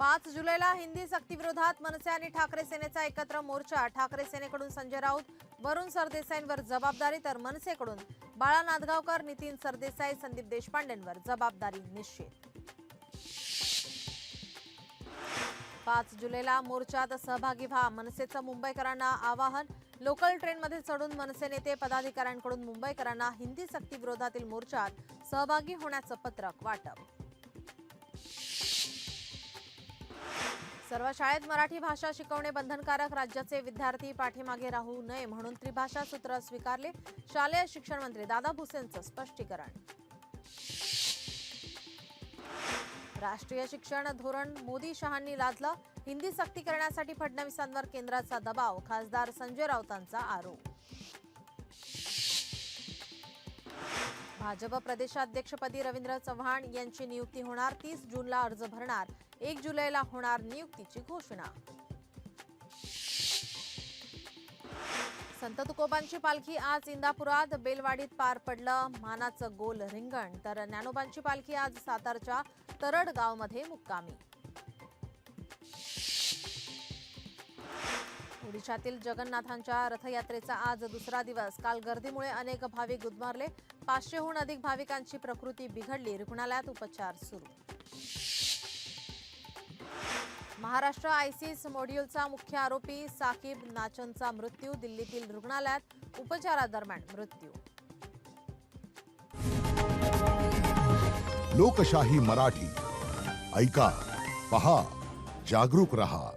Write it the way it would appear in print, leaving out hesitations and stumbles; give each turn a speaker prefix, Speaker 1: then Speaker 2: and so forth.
Speaker 1: 5 जुलैला हिंदी सक्तीविरोधात मनसे आणि ठाकरे सेनेचा एकत्र मोर्चा. ठाकरे सेनेकडून संजय राऊत, वरुण सरदेसाईंवर जबाबदारी, तर मनसेकडून बाळा नांदगावकर, नितीन सरदेसाई, संदीप देशपांडेंवर जबाबदारी निश्चित. 5 जुलैला मोर्चात सहभागी व्हा, मनसेचं मुंबईकरांना आवाहन. लोकल ट्रेनमध्ये चढून मनसे नेते पदाधिकाऱ्यांकडून मुंबईकरांना हिंदी सक्तीविरोधातील मोर्चात सहभागी होण्याचं पत्रक वाटप. सर्व शाळेत मराठी भाषा शिकवणे बंधनकारक. राज्याचे विद्यार्थी पाठीमागे राहू नये म्हणून त्रिभाषा सूत्र स्वीकारले. शालेय शिक्षण मंत्री दादा भुसेंचं स्पष्टीकरण. राष्ट्रीय शिक्षण धोरण मोदी शहांनी लादलं. हिंदी सक्ती करण्यासाठी फडणवीसांवर केंद्राचा दबाव. खासदार संजय राऊतांचा आरोप. भाजप प्रदेशाध्यक्षपदी रवींद्र चव्हाण यांची नियुक्ती होणार. 30 जूनला अर्ज भरणार. 1 जुलैला होणार नियुक्तीची घोषणा. संत तुकोबांची पालखी आज इंदापुरात बेलवाडीत पार पडलं. मानाचं गोल रिंगण. तर ज्ञानोबांची पालखी आज सातारच्या तरड गावमध्ये मुक्कामी. ओडिशातील जगन्नाथांच्या रथयात्रेचा आज दुसरा दिवस. काल गर्दीमुळे अनेक भाविक गुदमरले. 500हून अधिक भाविकांची प्रकृती बिघडली. रुग्णालयात उपचार सुरू. महाराष्ट्र आयसिस मॉड्यूलचा मुख्य आरोपी साकीब नाचनचा मृत्यू. दिल्लीतील रुग्णालयात उपचारादरम्यान मृत्यू.
Speaker 2: लोकशाही मराठी ऐका, पहा, जागरूक रहा.